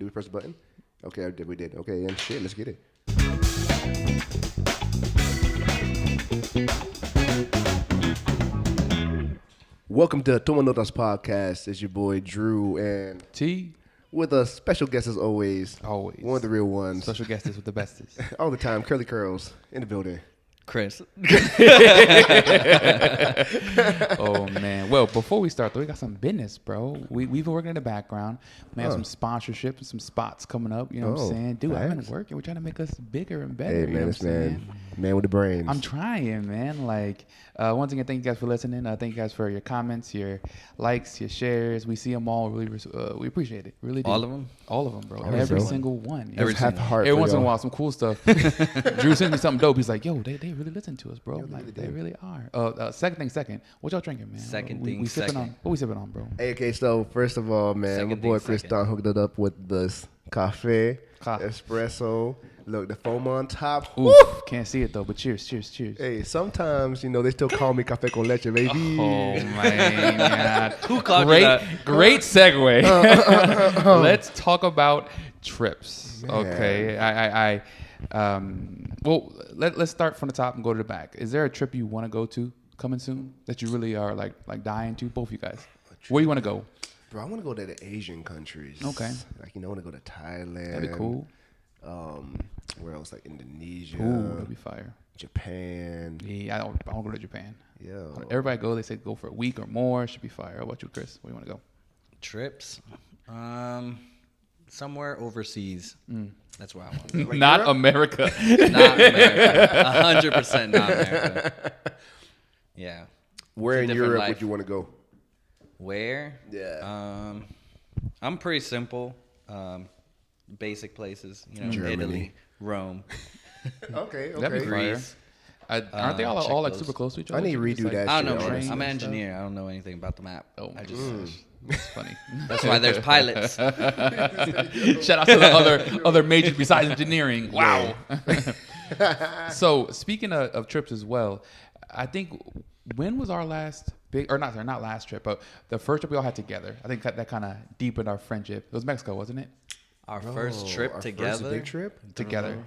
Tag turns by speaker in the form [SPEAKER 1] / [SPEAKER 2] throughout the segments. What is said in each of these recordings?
[SPEAKER 1] we press the button? Okay, we did. Okay, and shit, let's get it. Welcome to Toma Notas podcast. It's your boy Drew and
[SPEAKER 2] T.
[SPEAKER 1] with a special guest as always.
[SPEAKER 2] Always.
[SPEAKER 1] One of the real ones.
[SPEAKER 2] Special guest is with the bestest.
[SPEAKER 1] All the time. Curly Curls in the building.
[SPEAKER 3] Chris.
[SPEAKER 2] Oh, man. Well, before we start, though, we got some business, bro. We've been working in the background. We have some sponsorship and some spots coming up. You know what I'm saying? Dude, I've been working. We're trying to make us bigger and better.
[SPEAKER 1] Hey,
[SPEAKER 2] you know
[SPEAKER 1] man,
[SPEAKER 2] what
[SPEAKER 1] this
[SPEAKER 2] I'm saying?
[SPEAKER 1] man with the brains.
[SPEAKER 2] I'm trying, man. Like, once again, thank you guys for listening. Thank you guys for your comments, your likes, your shares. We see them all. Really, we appreciate it. Really do.
[SPEAKER 3] All of them?
[SPEAKER 2] All of them, bro.
[SPEAKER 1] Every
[SPEAKER 2] Every
[SPEAKER 1] single
[SPEAKER 2] single one.
[SPEAKER 1] Every half heart.
[SPEAKER 2] Every once in a while, some cool stuff. Drew sent me something dope. He's like, yo, they really listen to us, bro. I'm like, they really are. Second. What y'all drinking, man? We sipping on. What we sipping on, bro?
[SPEAKER 1] Hey, okay, so first of all, man, my boy Chris Don hooked it up with this cafe, espresso. Look, the foam on top.
[SPEAKER 2] Oof, can't see it though, but cheers.
[SPEAKER 1] Hey, sometimes, they still call me cafe con leche, baby.
[SPEAKER 2] Oh, my God.
[SPEAKER 3] Who called you that?
[SPEAKER 2] Great segue. Let's talk about trips.
[SPEAKER 1] Man.
[SPEAKER 2] Okay. Well, let's start from the top and go to the back. Is there a trip you want to go to coming soon that you really are like dying to? Both of you guys. Where you want to go?
[SPEAKER 1] Bro, I want to go to the Asian countries.
[SPEAKER 2] Okay.
[SPEAKER 1] Like, I want to go to Thailand.
[SPEAKER 2] That'd be cool.
[SPEAKER 1] Where else? Like Indonesia.
[SPEAKER 2] Ooh, that'd be fire.
[SPEAKER 1] Japan.
[SPEAKER 2] Yeah, I don't go to Japan.
[SPEAKER 1] Yeah.
[SPEAKER 2] Everybody go. They say go for a week or more. Should be fire. How about you, Chris? Where you want to go?
[SPEAKER 3] Trips? Somewhere overseas. That's where I want to go.
[SPEAKER 1] Like
[SPEAKER 2] Not
[SPEAKER 1] Europe?
[SPEAKER 2] America.
[SPEAKER 3] Not America. 100% not America. Yeah.
[SPEAKER 1] Where in
[SPEAKER 3] different
[SPEAKER 1] Europe
[SPEAKER 3] life.
[SPEAKER 1] would you want to go?
[SPEAKER 3] Where?
[SPEAKER 1] Yeah.
[SPEAKER 3] I'm pretty simple. Basic places.
[SPEAKER 1] Germany.
[SPEAKER 3] Italy, Rome,
[SPEAKER 1] Okay.
[SPEAKER 2] That'd be fire.
[SPEAKER 3] Greece.
[SPEAKER 2] Aren't they all
[SPEAKER 3] check
[SPEAKER 2] like
[SPEAKER 3] those.
[SPEAKER 2] super close to each other?
[SPEAKER 1] I need to
[SPEAKER 2] Should we just,
[SPEAKER 1] redo that
[SPEAKER 3] I don't know.
[SPEAKER 1] shit,
[SPEAKER 3] Man. I'm an
[SPEAKER 2] and stuff?
[SPEAKER 3] engineer. I don't know anything about the map.
[SPEAKER 2] Oh,
[SPEAKER 3] I just.
[SPEAKER 2] that's funny.
[SPEAKER 3] That's why there's pilots.
[SPEAKER 2] Shout out to the other majors besides engineering. Wow. So speaking of trips as well, I think when was our last big, or not last trip, but the first trip we all had together? I think that kind of deepened our friendship. It was Mexico, wasn't it?
[SPEAKER 3] Our first trip
[SPEAKER 1] our
[SPEAKER 3] together.
[SPEAKER 1] First big trip?
[SPEAKER 2] Together.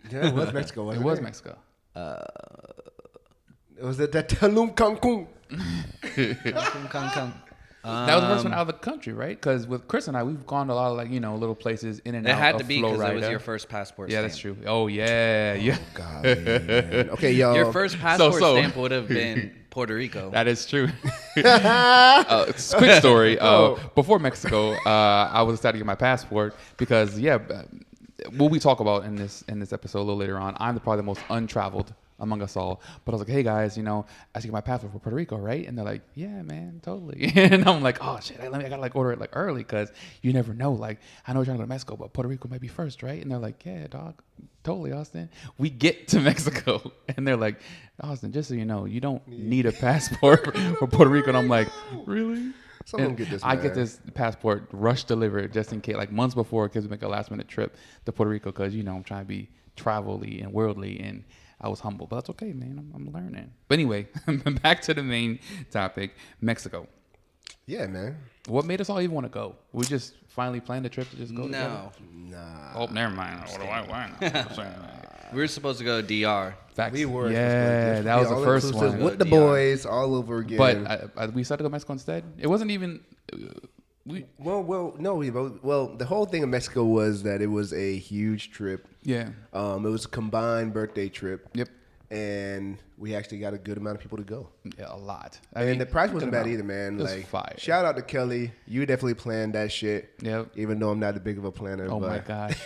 [SPEAKER 1] Yeah, it was Mexico,
[SPEAKER 2] It
[SPEAKER 1] wasn't it?
[SPEAKER 2] was Mexico.
[SPEAKER 1] It was at that Tulum Cancun.
[SPEAKER 3] That
[SPEAKER 2] That was the first one out of the country, right? Because with Chris and I, we've gone to a lot of little places in and
[SPEAKER 3] It
[SPEAKER 2] out
[SPEAKER 3] had
[SPEAKER 2] of
[SPEAKER 3] to be because it was
[SPEAKER 2] Florida.
[SPEAKER 3] your first passport
[SPEAKER 2] Yeah,
[SPEAKER 3] stamp.
[SPEAKER 2] that's true. Oh, yeah.
[SPEAKER 1] God, man. Okay, y'all.
[SPEAKER 3] Your first passport
[SPEAKER 2] so-
[SPEAKER 3] stamp would have been Puerto Rico.
[SPEAKER 2] That is true. Quick story. Before Mexico, I was excited to get my passport because, what we talk about in this episode a little later on, I'm probably the most untraveled among us all. But I was like, hey guys, I should get my passport for Puerto Rico, right? And they're like, yeah, man, totally. And I'm like, oh shit, I gotta order it early because you never know. Like, I know we're trying to go to Mexico, but Puerto Rico might be first, right? And they're like, yeah, dog, totally, Austin. We get to Mexico, and they're like, Austin, just so you know, you don't need a passport for Puerto Rico. And I'm like, really?
[SPEAKER 1] Someone
[SPEAKER 2] And
[SPEAKER 1] get this,
[SPEAKER 2] I
[SPEAKER 1] man.
[SPEAKER 2] get this passport rush delivered just in case, like months before, in case we make a last minute trip to Puerto Rico because I'm trying to be travel-y and worldly, and I was humble, but that's okay, man. I'm learning. But anyway, back to the main topic, Mexico.
[SPEAKER 1] Yeah, man.
[SPEAKER 2] What made us all even want to go? We just finally planned a trip to just go together?
[SPEAKER 3] No.
[SPEAKER 1] Nah.
[SPEAKER 2] Oh, never mind. Why not?
[SPEAKER 3] We were supposed to go to DR.
[SPEAKER 2] Facts.
[SPEAKER 1] We were.
[SPEAKER 2] Yeah, that was the
[SPEAKER 1] All
[SPEAKER 2] first
[SPEAKER 1] inclusive
[SPEAKER 2] one.
[SPEAKER 1] with the
[SPEAKER 3] DR.
[SPEAKER 1] boys all over again.
[SPEAKER 2] But we decided to go to Mexico instead. It wasn't even...
[SPEAKER 1] Well, the whole thing in Mexico was that it was a huge trip.
[SPEAKER 2] Yeah.
[SPEAKER 1] It was a combined birthday trip.
[SPEAKER 2] Yep.
[SPEAKER 1] And we actually got a good amount of people to go.
[SPEAKER 2] Yeah, a lot.
[SPEAKER 1] And the price wasn't bad either, man.
[SPEAKER 2] It was fire.
[SPEAKER 1] Shout out to Kelly. You definitely planned that shit.
[SPEAKER 2] Yep.
[SPEAKER 1] Even though I'm not that big of a planner.
[SPEAKER 2] Oh
[SPEAKER 1] but
[SPEAKER 2] my gosh.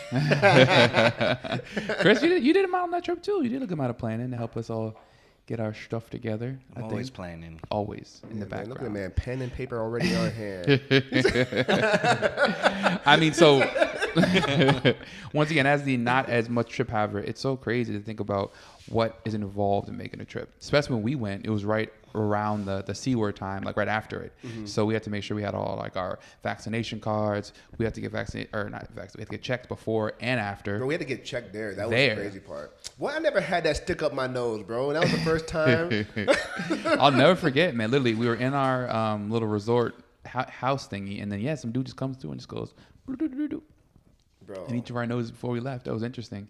[SPEAKER 2] Chris, you did a amount on that trip too. You did a good amount of planning to help us all get our stuff together.
[SPEAKER 3] I'm always planning.
[SPEAKER 2] Always in the
[SPEAKER 1] Man, look at the
[SPEAKER 2] background.
[SPEAKER 1] man, pen and paper already on hand.
[SPEAKER 2] I mean, so once again, as the not as much trip haver, it's so crazy to think about what is involved in making a trip. Especially when we went, it was right around the C word time, like right after it.
[SPEAKER 1] Mm-hmm.
[SPEAKER 2] So we had to make sure we had all like our vaccination cards. We had to get vaccinated, or not vaccinated. We had to get checked before and after.
[SPEAKER 1] Bro, we had to get checked there. That was
[SPEAKER 2] There.
[SPEAKER 1] the crazy part. Well, I never had that stick up my nose, bro. That was the first time.
[SPEAKER 2] I'll never forget, man. Literally, we were in our little resort house thingy, and then some dude just comes through and just goes,
[SPEAKER 1] Bro.
[SPEAKER 2] And each of our noses before we left. That was interesting.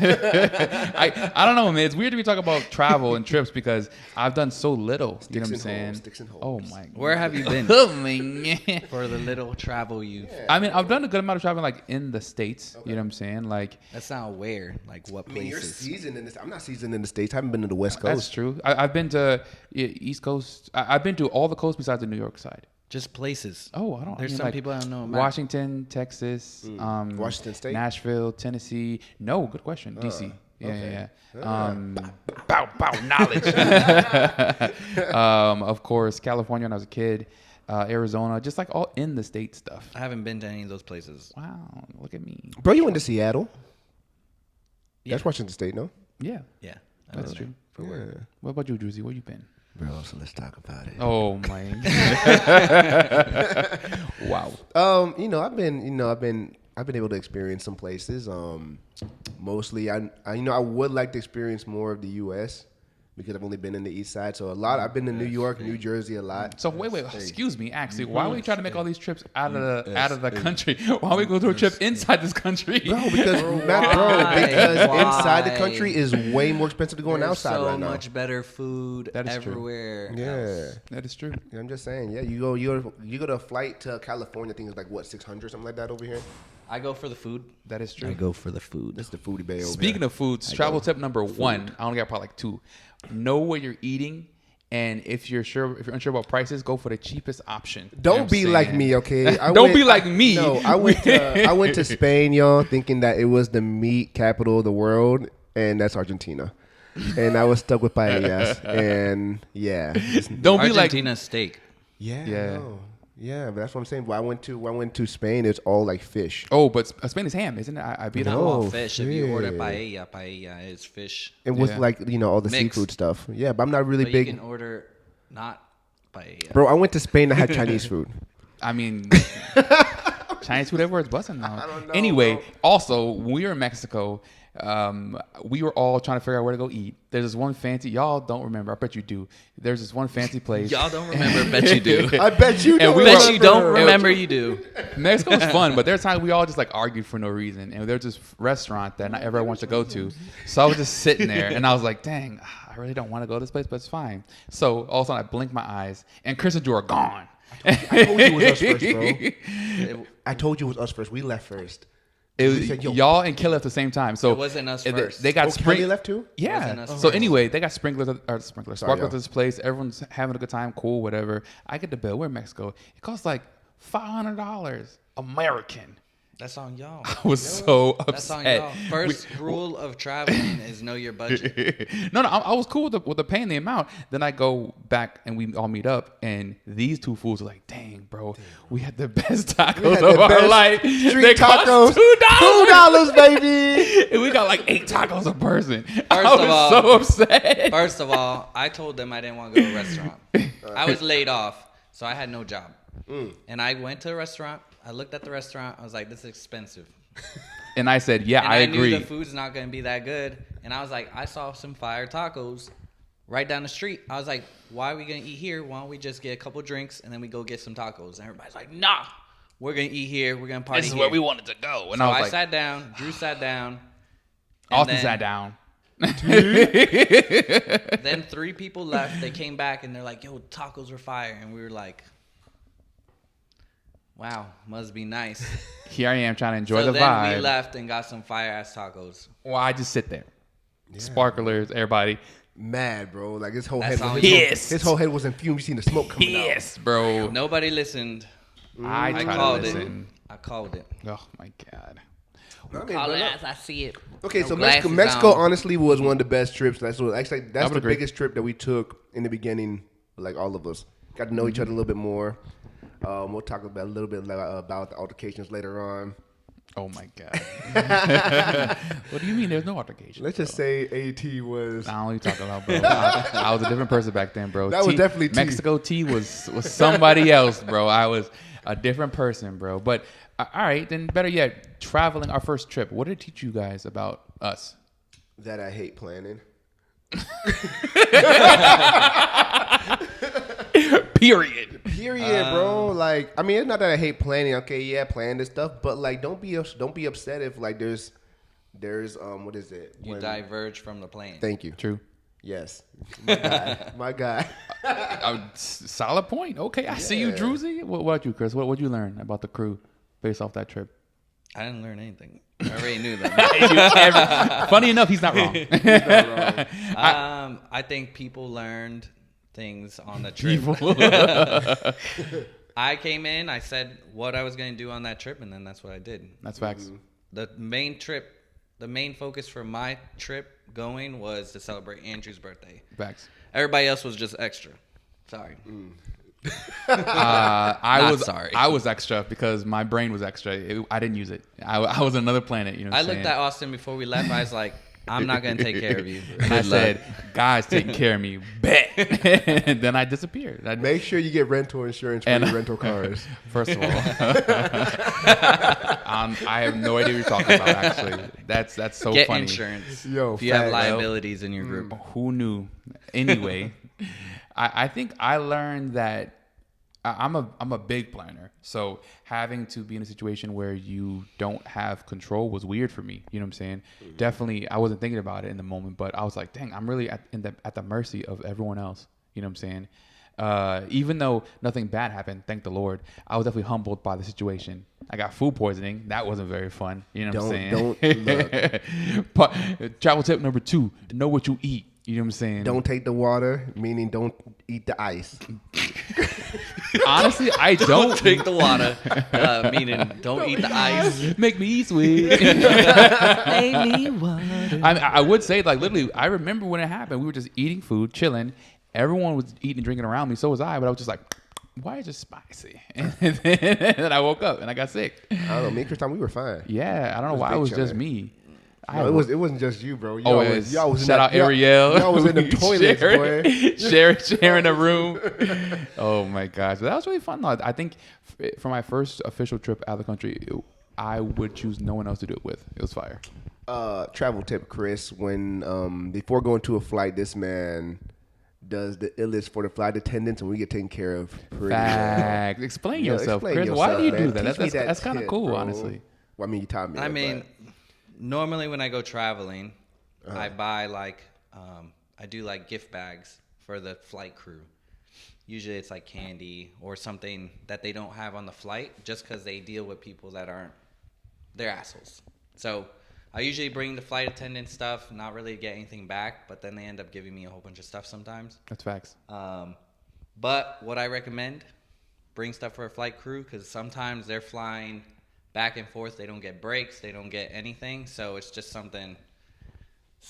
[SPEAKER 2] I don't know, man. It's weird to be talking about travel and trips because I've done so little. You know what I'm saying?
[SPEAKER 1] Sticks and holes.
[SPEAKER 2] Oh my.
[SPEAKER 3] Where have you been
[SPEAKER 2] Oh man.
[SPEAKER 3] for the little travel you?
[SPEAKER 2] I mean, I've done a good amount of traveling, like in the States. Okay. You know what I'm saying? Like
[SPEAKER 3] that's not where. Like what places?
[SPEAKER 1] I mean, you're seasoned in this. I'm not seasoned in the States. I haven't been to the West Coast.
[SPEAKER 2] That's true. I've been to East Coast. I've been to all the coasts besides the New York side.
[SPEAKER 3] Just places.
[SPEAKER 2] Oh, I don't.
[SPEAKER 3] There's some people I don't know.
[SPEAKER 2] Washington, Texas,
[SPEAKER 1] Washington State,
[SPEAKER 2] Nashville, Tennessee. No, good question. DC. Yeah.
[SPEAKER 3] Bow knowledge.
[SPEAKER 2] Of course, California when I was a kid, Arizona, just like all in the state stuff.
[SPEAKER 3] I haven't been to any of those places.
[SPEAKER 2] Wow, look at me,
[SPEAKER 1] bro. You went to Seattle.
[SPEAKER 2] Yeah.
[SPEAKER 1] That's Washington State, no?
[SPEAKER 2] Yeah.
[SPEAKER 3] That's
[SPEAKER 2] true.
[SPEAKER 1] Yeah.
[SPEAKER 2] What about you, Druzy? Where you been?
[SPEAKER 1] Bro, so let's talk about it.
[SPEAKER 2] Oh my. Wow.
[SPEAKER 1] I've been able to experience some places. Mostly, I would like to experience more of the U.S. because I've only been in the East Side. So I've been to New York, New Jersey a lot.
[SPEAKER 2] So wait, excuse me. Actually, why are we trying to make all these trips out of the country? Why don't we go to a trip inside this country?
[SPEAKER 1] Because inside the country is way more expensive than going outside right now.
[SPEAKER 3] So much better food everywhere.
[SPEAKER 2] True. Yeah, that is true.
[SPEAKER 1] Yeah, I'm just saying. Yeah, you go to a flight to California. I think it's like what, 600 something like that over here.
[SPEAKER 3] I go for the food.
[SPEAKER 2] That is true.
[SPEAKER 3] I go for the food.
[SPEAKER 1] That's the foodie bay over
[SPEAKER 2] Speaking
[SPEAKER 1] there.
[SPEAKER 2] of foods, travel tip number 1. I only got probably like 2. Know what you're eating, and if you're unsure about prices, go for the cheapest option.
[SPEAKER 1] Don't be like me, okay?
[SPEAKER 2] Don't be like me.
[SPEAKER 1] No, I went to Spain, y'all, thinking that it was the meat capital of the world, and that's Argentina. And I was stuck with paellas, and yeah.
[SPEAKER 2] Don't be like
[SPEAKER 3] Argentina steak.
[SPEAKER 1] Yeah. No. Yeah, but that's what I'm saying. When I went to Spain, it's all like fish.
[SPEAKER 2] Oh, but Spain is ham, isn't it? I beat
[SPEAKER 3] Not
[SPEAKER 2] it.
[SPEAKER 3] all fish. If you order paella is fish.
[SPEAKER 1] And with all the
[SPEAKER 3] Mixed.
[SPEAKER 1] seafood stuff. Yeah, but I'm not really
[SPEAKER 3] But
[SPEAKER 1] big.
[SPEAKER 3] you can order not paella.
[SPEAKER 1] Bro, I went to Spain. I had Chinese food.
[SPEAKER 2] I mean, Chinese food everywhere is busting now.
[SPEAKER 1] I don't know,
[SPEAKER 2] anyway,
[SPEAKER 1] bro.
[SPEAKER 2] also when we were in Mexico, we were all trying to figure out where to go eat. There's this one fancy. Y'all don't remember. I bet you do. There's this one fancy place.
[SPEAKER 3] Y'all don't remember. Bet you do.
[SPEAKER 1] I bet you don't.
[SPEAKER 3] Bet you don't remember. You do.
[SPEAKER 2] Mexico was fun, but there's times we all just like argued for no reason. And there's this restaurant that not everyone wants to go to. So I was just sitting there, and I was like, "Dang, I really don't want to go to this place, but it's fine." So all of a sudden, I blinked my eyes, and Chris and Drew are gone.
[SPEAKER 1] I told you it was us first, bro. I told you it was us first. We left first.
[SPEAKER 2] Y'all and Kelly left at the same time. So
[SPEAKER 3] it wasn't us first.
[SPEAKER 2] They got
[SPEAKER 1] Kelly left too?
[SPEAKER 2] Yeah. So anyway, they got sparklers at this place. Everyone's having a good time. Cool, whatever. I get the bill. We're in Mexico. It costs like $500 American.
[SPEAKER 3] That's on y'all.
[SPEAKER 2] I was so upset.
[SPEAKER 3] That's on y'all. First rule of traveling is know your budget.
[SPEAKER 2] No, I was cool with the paying the amount. Then I go back and we all meet up, and these two fools are like, "Dang, bro, we had the best tacos of our life.
[SPEAKER 1] Street tacos, $2, baby."
[SPEAKER 2] And we got like 8 tacos a person.
[SPEAKER 3] I
[SPEAKER 2] was so upset.
[SPEAKER 3] First of all, I told them I didn't want to go to a restaurant. I was laid off, so I had no job. And I went to a restaurant. I looked at the restaurant. I was like, this is expensive.
[SPEAKER 2] And I said, yeah, I agree.
[SPEAKER 3] Knew the food's not going to be that good. And I was like, I saw some fire tacos right down the street. I was like, why are we going to eat here? Why don't we just get a couple drinks and then we go get some tacos? And everybody's like, nah, we're going to eat here. We're going to party
[SPEAKER 2] This is
[SPEAKER 3] here.
[SPEAKER 2] where we wanted to go. And
[SPEAKER 3] so
[SPEAKER 2] I
[SPEAKER 3] sat down. Drew sat down.
[SPEAKER 2] Austin sat down.
[SPEAKER 3] Then 3 people left. They came back and they're like, yo, tacos were fire. And we were like, wow, must be nice.
[SPEAKER 2] Here I am trying to enjoy the vibe.
[SPEAKER 3] So then we left and got some fire-ass tacos.
[SPEAKER 2] Well, I just sit there. Yeah. Sparklers, everybody.
[SPEAKER 1] Mad, bro. Like his whole
[SPEAKER 3] That's
[SPEAKER 1] head was his whole head was in fumes. You seen the smoke coming out.
[SPEAKER 2] Yes, bro.
[SPEAKER 3] Nobody listened.
[SPEAKER 2] I called it.
[SPEAKER 3] I called it.
[SPEAKER 2] Oh, my God.
[SPEAKER 3] Call it as I see it.
[SPEAKER 1] Okay,
[SPEAKER 3] no
[SPEAKER 1] so Mexico honestly was one of the best trips. That's the
[SPEAKER 2] agree.
[SPEAKER 1] biggest trip that we took in the beginning. Like all of us got to know each other a little bit more. We'll talk about a little bit about the altercations later on.
[SPEAKER 2] Oh my God! What do you mean? There's no altercation.
[SPEAKER 1] Let's just say AT was.
[SPEAKER 2] I don't know what you're talking about, bro. I was a different person back then, bro.
[SPEAKER 1] That was definitely T.
[SPEAKER 2] Mexico T was somebody else, bro. I was a different person, bro. But all right, then better yet, traveling our first trip. What did it teach you guys about us?
[SPEAKER 1] That I hate planning.
[SPEAKER 2] Period.
[SPEAKER 1] Period, bro. Like, I mean, it's not that I hate planning. Okay, yeah, plan this stuff, but like, don't be upset if like there's what is it?
[SPEAKER 3] You diverge from the plan.
[SPEAKER 1] Thank you.
[SPEAKER 2] True.
[SPEAKER 1] Yes, my guy.
[SPEAKER 2] Solid point. Okay, I see you, Druzy. What about you, Chris? What would you learn about the crew based off that trip?
[SPEAKER 3] I didn't learn anything. I already knew that.
[SPEAKER 2] Funny enough, he's not wrong.
[SPEAKER 3] I think people learned things on the trip. I came in, I said what I was going to do on that trip, and then that's what I did.
[SPEAKER 2] That's facts.
[SPEAKER 3] The main focus for my trip going was to celebrate Andrew's birthday.
[SPEAKER 2] Facts.
[SPEAKER 3] Everybody else was just extra. Sorry.
[SPEAKER 2] I was extra because my brain was extra. I didn't use it. I was on another planet. You know.
[SPEAKER 3] I looked at Austin before we left. I was like, I'm not gonna take care of you.
[SPEAKER 2] And I said, "Guys, taking care of me." Bet. And then I disappeared.
[SPEAKER 1] Make sure you get rental insurance for your rental cars.
[SPEAKER 2] First of all, I have no idea what you're talking about. Actually, that's so
[SPEAKER 3] get
[SPEAKER 2] funny.
[SPEAKER 3] Insurance.
[SPEAKER 1] Yo,
[SPEAKER 3] if you have liabilities in your group.
[SPEAKER 2] Who knew? Anyway, I think I learned that I'm a big planner, so having to be in a situation where you don't have control was weird for me. You know what I'm saying? Mm-hmm. Definitely, I wasn't thinking about it in the moment, but I was like, dang, I'm really at the mercy of everyone else. You know what I'm saying? Even though nothing bad happened, thank the Lord, I was definitely humbled by the situation. I got food poisoning. That wasn't very fun. You know what I'm saying? Look. Travel tip number 2: know what you eat. You know what I'm saying?
[SPEAKER 1] Don't take the water, meaning don't eat the ice.
[SPEAKER 2] Honestly, I don't
[SPEAKER 3] take the water, meaning don't eat the ice.
[SPEAKER 2] Make me eat sweet.
[SPEAKER 3] Make me water.
[SPEAKER 2] I would say, like, literally, I remember when it happened. We were just eating food, chilling. Everyone was eating and drinking around me. So was I. But I was just like, why is it spicy? And then I woke up and I got sick.
[SPEAKER 1] I don't know. Me and Chris, we were fine.
[SPEAKER 2] Yeah, I don't know why it was just me.
[SPEAKER 1] No, it wasn't just you, bro.
[SPEAKER 2] Y'all was shout out Ariel.
[SPEAKER 1] Y'all was in the toilets, boy.
[SPEAKER 2] Sharing a room. Oh my gosh, but that was really fun though. I think for my first official trip out of the country, I would choose no one else to do it with. It was fire.
[SPEAKER 1] Travel tip, Chris. When before going to a flight, this man does the illest for the flight attendants, and we get taken care of.
[SPEAKER 2] Fact. Explain yourself, Chris. Why do you do that? That's kind of cool,
[SPEAKER 1] bro.
[SPEAKER 2] honestly.
[SPEAKER 1] Well, I mean, you taught me.
[SPEAKER 3] I mean. Normally when I go traveling, I buy I do like gift bags for the flight crew. Usually it's like candy or something that they don't have on the flight just because they deal with people that they're assholes. So I usually bring the flight attendant stuff, not really get anything back, but then they end up giving me a whole bunch of stuff sometimes.
[SPEAKER 2] That's facts.
[SPEAKER 3] But what I recommend, bring stuff for a flight crew because sometimes they're flying back and forth. They don't get breaks. They don't get anything. So it's just something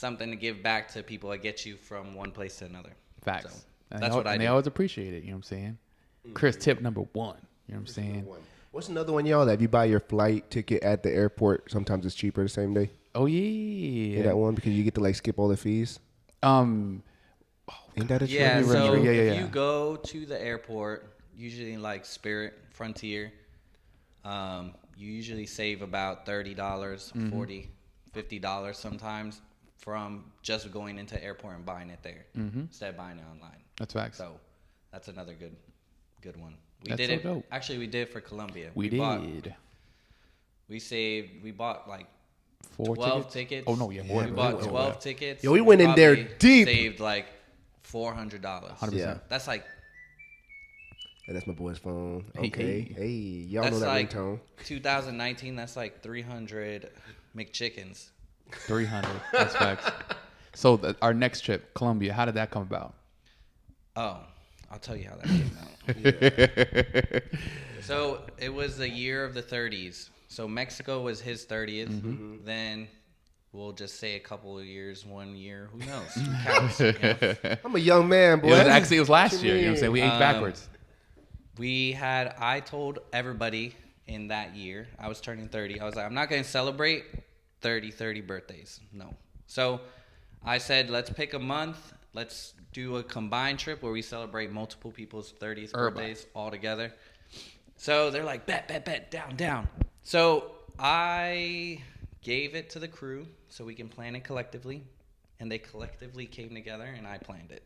[SPEAKER 3] to give back to people that get you from one place to another.
[SPEAKER 2] Facts.
[SPEAKER 3] So that's what I do.
[SPEAKER 2] They always appreciate it. You know what I'm saying? Chris, tip number 1. You know what I'm saying?
[SPEAKER 1] What's another one, y'all? That if you buy your flight ticket at the airport, sometimes it's cheaper the same day.
[SPEAKER 2] Oh yeah.
[SPEAKER 1] Yeah, that one because you get to like skip all the fees.
[SPEAKER 2] Ain't
[SPEAKER 1] that a
[SPEAKER 3] yeah? So
[SPEAKER 2] yeah.
[SPEAKER 3] if you go to the airport, usually like Spirit, Frontier, you usually save about $30, $40, $50 sometimes from just going into the airport and buying it there instead of buying it online.
[SPEAKER 2] That's facts.
[SPEAKER 3] So that's another good one.
[SPEAKER 2] We did it. Dope.
[SPEAKER 3] Actually, we did it for Colombia.
[SPEAKER 2] We did.
[SPEAKER 3] We bought like
[SPEAKER 2] 12 tickets. Oh no, yeah, more.
[SPEAKER 3] We bought 12 tickets.
[SPEAKER 1] Yo, we went in there deep.
[SPEAKER 3] Saved like $400.
[SPEAKER 2] 100%.
[SPEAKER 1] Yeah.
[SPEAKER 3] That's like.
[SPEAKER 1] Hey, that's my boy's phone. Okay. Hey, y'all
[SPEAKER 3] that's
[SPEAKER 1] know that
[SPEAKER 3] like
[SPEAKER 1] ringtone.
[SPEAKER 3] 2019, that's like 300 McChickens.
[SPEAKER 2] 300. That's facts. So our next trip, Colombia, how did that come about?
[SPEAKER 3] Oh, I'll tell you how that came out. So it was the year of the 30s. So Mexico was his 30th. Mm-hmm. Then we'll just say a couple of years, 1 year. Who knows? Who counts, you know?
[SPEAKER 1] I'm a young man, boy.
[SPEAKER 2] It was last year. You know what I'm saying? We aged backwards.
[SPEAKER 3] I told everybody in that year, I was turning 30. I was like, I'm not going to celebrate 30 birthdays. No. So I said, let's pick a month. Let's do a combined trip where we celebrate multiple people's 30th birthdays all together. So they're like, bet, down. So I gave it to the crew so we can plan it collectively. and they collectively came together, and I planned it.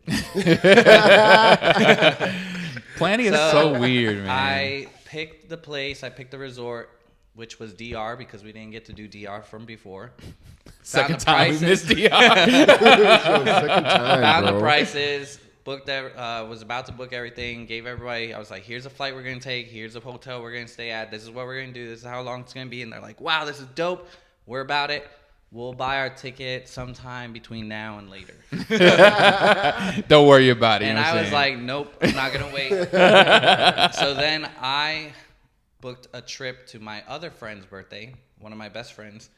[SPEAKER 2] Planning is so weird, man.
[SPEAKER 3] I picked the place. I picked the resort, which was DR because we didn't get to do DR from before.
[SPEAKER 2] Second time we missed DR.
[SPEAKER 3] Found the prices. Booked. Was about to book everything. Gave everybody. I was like, "Here's a flight we're gonna take. Here's a hotel we're gonna stay at. This is what we're gonna do. This is how long it's gonna be." And they're like, "Wow, this is dope. We're about it. We'll buy our ticket sometime between now and later."
[SPEAKER 2] Don't worry about it.
[SPEAKER 3] And I was like, "Nope, I'm not gonna wait." So then I booked a trip to my other friend's birthday. One of my best friends.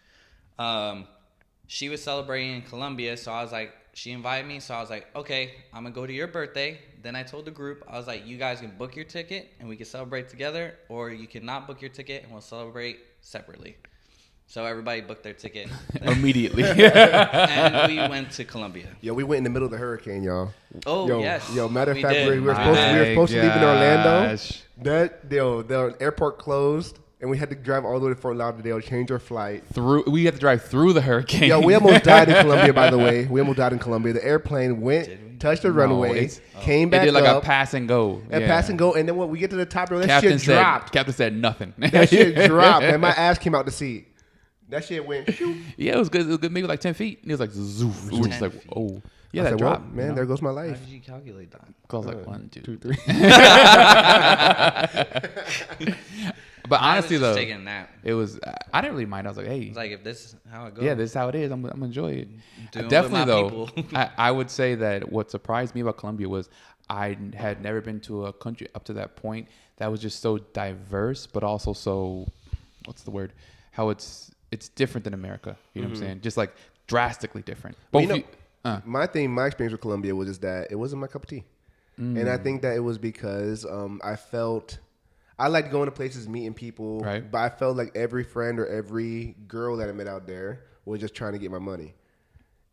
[SPEAKER 3] She was celebrating in Colombia, so I was like, she invited me, so I was like, okay, I'm gonna go to your birthday. Then I told the group, I was like, you guys can book your ticket and we can celebrate together, or you cannot book your ticket and we'll celebrate separately. So everybody booked their ticket
[SPEAKER 2] immediately,
[SPEAKER 3] and we went to Colombia.
[SPEAKER 1] Yo, we went in the middle of the hurricane, y'all.
[SPEAKER 3] Oh yes.
[SPEAKER 1] Yo, matter of
[SPEAKER 3] we
[SPEAKER 1] fact,
[SPEAKER 3] did.
[SPEAKER 1] we were supposed to leave in Orlando.
[SPEAKER 2] Gosh.
[SPEAKER 1] The airport closed, and we had to drive all the way to Fort Lauderdale, change our flight.
[SPEAKER 2] We had to drive through the hurricane.
[SPEAKER 1] Yo, we almost died in Colombia, by the way. We almost died in Colombia. The airplane went, touched the runway, came back
[SPEAKER 2] up. It did like
[SPEAKER 1] up,
[SPEAKER 2] a pass and go.
[SPEAKER 1] and pass and go, and then when we get to the top, that
[SPEAKER 2] Captain
[SPEAKER 1] shit dropped.
[SPEAKER 2] Captain said nothing.
[SPEAKER 1] That shit dropped, and my ass came out the seat. That shit went. Shoot.
[SPEAKER 2] Yeah, it was good. It was good, maybe like 10 feet. And it was like zoof. We were just like, oh, yeah, that
[SPEAKER 1] said,
[SPEAKER 2] dropped.
[SPEAKER 1] well, man, there goes my life.
[SPEAKER 3] How did you calculate that?
[SPEAKER 2] I was like 1, 2, 3.
[SPEAKER 1] 3.
[SPEAKER 2] But honestly,
[SPEAKER 3] I was just
[SPEAKER 2] though,
[SPEAKER 3] taking a nap.
[SPEAKER 2] it was. I didn't really mind. I was like, hey,
[SPEAKER 3] It's like, if this is how it goes.
[SPEAKER 2] yeah, this is how it is. I'm gonna enjoy it.
[SPEAKER 3] Doing it
[SPEAKER 2] Definitely,
[SPEAKER 3] with my
[SPEAKER 2] though,
[SPEAKER 3] people.
[SPEAKER 2] I would say that what surprised me about Colombia was I had never been to a country up to that point that was just so diverse, but also so, what's the word? How it's different than America. You know what I'm saying? Just like drastically different.
[SPEAKER 1] Well,
[SPEAKER 2] Both
[SPEAKER 1] you know, my experience with Colombia was just that it wasn't my cup of tea. And I think that it was because I liked going to places, meeting people,
[SPEAKER 2] right.
[SPEAKER 1] But I felt like every friend or every girl that I met out there was just trying to get my money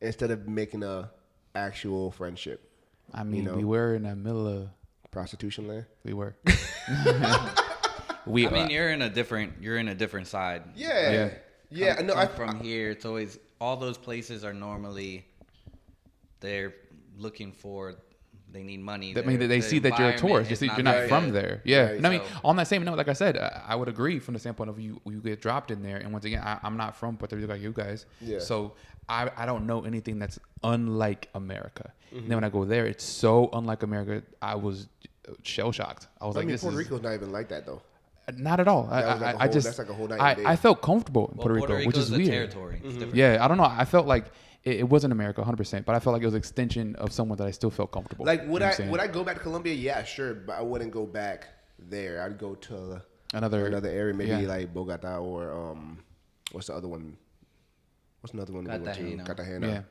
[SPEAKER 1] instead of making a actual friendship.
[SPEAKER 2] I mean, we were in the middle of
[SPEAKER 1] prostitution land.
[SPEAKER 2] We were.
[SPEAKER 3] I mean, you're in a different side.
[SPEAKER 1] Yeah. Yeah. No,
[SPEAKER 3] from here, it's always, all those places are normally, they're looking for, they need money.
[SPEAKER 2] I mean, they see that you're a tourist. You see, you're not from there. Yeah.
[SPEAKER 1] Right.
[SPEAKER 2] And I mean, on that same note, like I said, I would agree from the standpoint of you get dropped in there. And once again, I'm not from Puerto Rico like you guys.
[SPEAKER 1] Yeah.
[SPEAKER 2] So I don't know anything that's unlike America. And then when I go there, it's so unlike America. I was shell shocked. I was like, this
[SPEAKER 1] Puerto Rico's not even like that though.
[SPEAKER 2] Not at all.
[SPEAKER 1] That's like a whole night and day.
[SPEAKER 2] I felt comfortable in Puerto Rico, which is weird.
[SPEAKER 3] Territory. It's different.
[SPEAKER 2] Yeah, I don't know. I felt like it wasn't America 100%, but I felt like it was an extension of someone that I still felt comfortable.
[SPEAKER 1] Like, would I go back to Colombia? Yeah, sure, but I wouldn't go back there. I'd go to another area, maybe like Bogota or what's the other one? What's another one? Cartagena.
[SPEAKER 2] Yeah.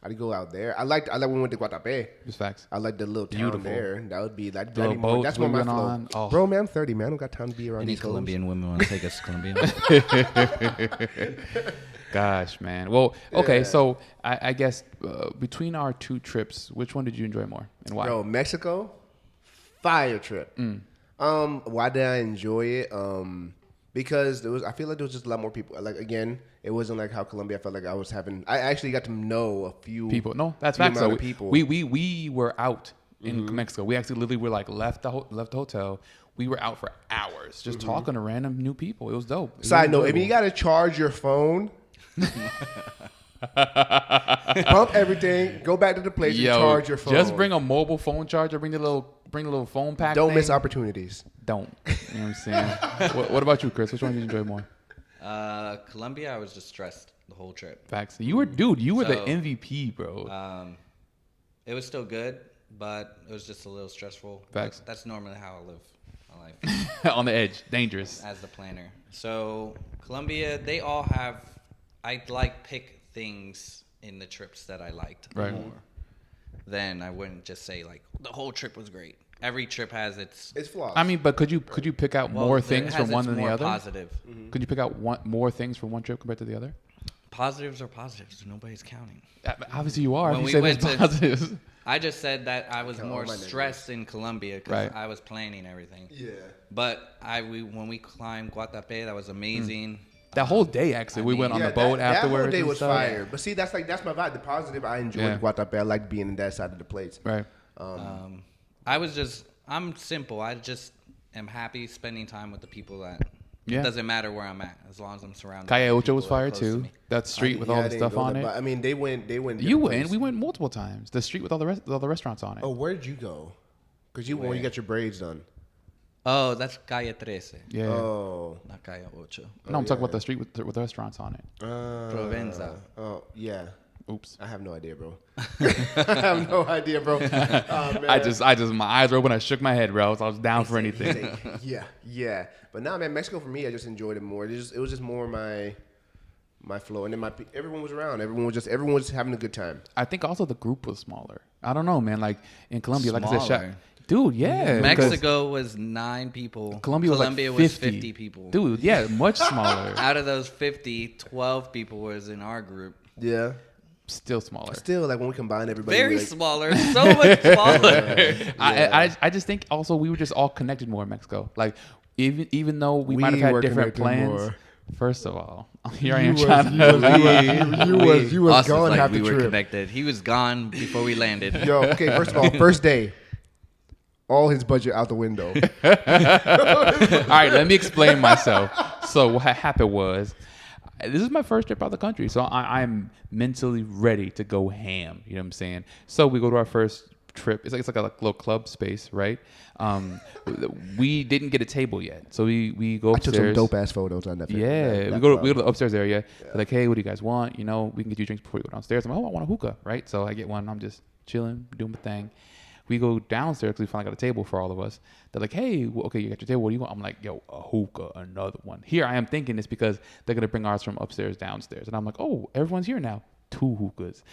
[SPEAKER 1] I'd go out there. I like when we went to Guatapé.
[SPEAKER 2] Just facts.
[SPEAKER 1] I like the little town
[SPEAKER 2] Beautiful.
[SPEAKER 1] there. That would be
[SPEAKER 2] The
[SPEAKER 1] that's
[SPEAKER 2] boats
[SPEAKER 1] more
[SPEAKER 2] we
[SPEAKER 1] my
[SPEAKER 2] went
[SPEAKER 1] flow.
[SPEAKER 2] on. Oh.
[SPEAKER 1] Bro, man, I'm 30, man. I don't got time to be around
[SPEAKER 3] Any
[SPEAKER 1] these hoes.
[SPEAKER 3] Colombian women want to take us to Colombia?
[SPEAKER 2] Gosh, man. Well, okay,
[SPEAKER 1] Yeah.
[SPEAKER 2] so I guess between our two trips, which one did you enjoy more and why?
[SPEAKER 1] Bro, Mexico, fire trip. Why did I enjoy it? Because I feel like there was just a lot more people. Like, again, it wasn't like how Colombia. I felt like I actually got to know a few
[SPEAKER 2] People. No, that's
[SPEAKER 1] few
[SPEAKER 2] facts. So
[SPEAKER 1] amount of people.
[SPEAKER 2] we were out in Mexico. We actually literally were like left the hotel. We were out for hours just talking to random new people. It was dope. It was
[SPEAKER 1] Side note: if
[SPEAKER 2] enjoyable.
[SPEAKER 1] you got to charge your phone, pump everything, go back to the place and charge your phone.
[SPEAKER 2] Just bring a mobile phone charger. Bring the little phone pack.
[SPEAKER 1] Don't
[SPEAKER 2] thing.
[SPEAKER 1] miss opportunities.
[SPEAKER 2] Don't. You know what I'm saying? what about you, Chris? Which one did you enjoy more?
[SPEAKER 3] Colombia, I was just stressed the whole trip.
[SPEAKER 2] Facts. You were the
[SPEAKER 3] So,
[SPEAKER 2] MVP, bro.
[SPEAKER 3] It was still good, but it was just a little stressful.
[SPEAKER 2] Facts.
[SPEAKER 3] But that's normally how I live my life.
[SPEAKER 2] On the edge, dangerous.
[SPEAKER 3] As the planner. So Colombia, they all have, I pick things in the trips that I liked
[SPEAKER 2] Right.
[SPEAKER 3] more. Then I wouldn't just say like the whole trip was great. Every trip has its
[SPEAKER 1] flaws.
[SPEAKER 2] I mean, but could you pick out more things from one than the other?
[SPEAKER 3] Positive.
[SPEAKER 2] Could you pick out more things from one trip compared to the other?
[SPEAKER 3] Positives are positives. Nobody's counting.
[SPEAKER 2] Obviously, you are.
[SPEAKER 3] When
[SPEAKER 2] If
[SPEAKER 3] we
[SPEAKER 2] you
[SPEAKER 3] went
[SPEAKER 2] said
[SPEAKER 3] to-
[SPEAKER 2] positives.
[SPEAKER 3] I just said that I was
[SPEAKER 1] Count
[SPEAKER 3] more
[SPEAKER 1] all my
[SPEAKER 3] stressed in Colombia because
[SPEAKER 2] Right.
[SPEAKER 3] I was planning everything.
[SPEAKER 1] Yeah.
[SPEAKER 3] But when we climbed Guatapé, that was amazing.
[SPEAKER 2] That whole day, actually, we went on the boat afterwards.
[SPEAKER 1] That whole day
[SPEAKER 2] and
[SPEAKER 1] was
[SPEAKER 2] stuff.
[SPEAKER 1] fire. But see, that's my vibe. The positive, I enjoyed Guatapé. I like being in that side of the plates.
[SPEAKER 2] Right.
[SPEAKER 3] I'm simple. I just am happy spending time with the people that.
[SPEAKER 2] Yeah.
[SPEAKER 3] It doesn't matter where I'm at as long as I'm surrounded.
[SPEAKER 2] Calle
[SPEAKER 3] by
[SPEAKER 2] Ocho was
[SPEAKER 3] people that are
[SPEAKER 2] fire
[SPEAKER 3] close to
[SPEAKER 2] too.
[SPEAKER 3] me.
[SPEAKER 2] That street with all the stuff on it.
[SPEAKER 1] I mean, they went.
[SPEAKER 2] You
[SPEAKER 1] different
[SPEAKER 2] went.
[SPEAKER 1] places.
[SPEAKER 2] We went multiple times. The street with all the restaurants on it.
[SPEAKER 1] Oh, where did you go? Because you when you got your braids done.
[SPEAKER 3] Oh, that's Calle 13.
[SPEAKER 2] Yeah.
[SPEAKER 1] Oh.
[SPEAKER 3] Not Calle Ocho.
[SPEAKER 2] No, I'm talking about the street with the restaurants on it.
[SPEAKER 3] Provenza.
[SPEAKER 1] Oh, yeah.
[SPEAKER 2] Oops.
[SPEAKER 1] I have no idea, bro. I have no idea, bro. Oh, man.
[SPEAKER 2] I just my eyes were open. I shook my head, bro. So I was down for anything.
[SPEAKER 1] Yeah. But now, man, Mexico for me, I just enjoyed it more. It was just more my flow, and then everyone was around. Everyone was having a good time.
[SPEAKER 2] I think also the group was smaller. I don't know, man. Like in Colombia, like I said,
[SPEAKER 3] Smaller.
[SPEAKER 2] dude, yeah.
[SPEAKER 3] Mexico was 9 people.
[SPEAKER 2] Colombia
[SPEAKER 3] was 50 people.
[SPEAKER 2] Dude, yeah, much smaller.
[SPEAKER 3] Out of those 50, 12 people was in our group.
[SPEAKER 1] Yeah.
[SPEAKER 2] Still smaller.
[SPEAKER 1] Still, like when we combine everybody,
[SPEAKER 3] Very
[SPEAKER 1] like,
[SPEAKER 3] smaller. So much smaller.
[SPEAKER 2] I just think also we were just all connected more in Mexico. Like even though we might have had different plans. More. First of all, here I am trying to.
[SPEAKER 1] You was gone
[SPEAKER 3] like
[SPEAKER 1] half
[SPEAKER 3] we
[SPEAKER 1] the
[SPEAKER 3] were
[SPEAKER 1] trip.
[SPEAKER 3] connected. He was gone before we landed.
[SPEAKER 1] Yo, okay. First of all, first day, all his budget out the window.
[SPEAKER 2] All right, let me explain myself. So what happened was, this is my first trip out of the country, so I'm mentally ready to go ham. You know what I'm saying? So we go to our first trip. It's like a little club space, right? We didn't get a table yet, so we go upstairs.
[SPEAKER 1] I took some dope ass photos on that.
[SPEAKER 2] Yeah, we go to the upstairs area. They're like, hey, what do you guys want? You know, we can get you drinks before you go downstairs. I'm like, oh, I want a hookah, right? So I get one. I'm just chilling, doing my thing. We go downstairs because we finally got a table for all of us. They're like, hey, okay, you got your table. What do you want? I'm like, yo, a hookah, another one. Here I am thinking it's because they're going to bring ours from upstairs downstairs. And I'm like, oh, everyone's here now. 2 hookahs.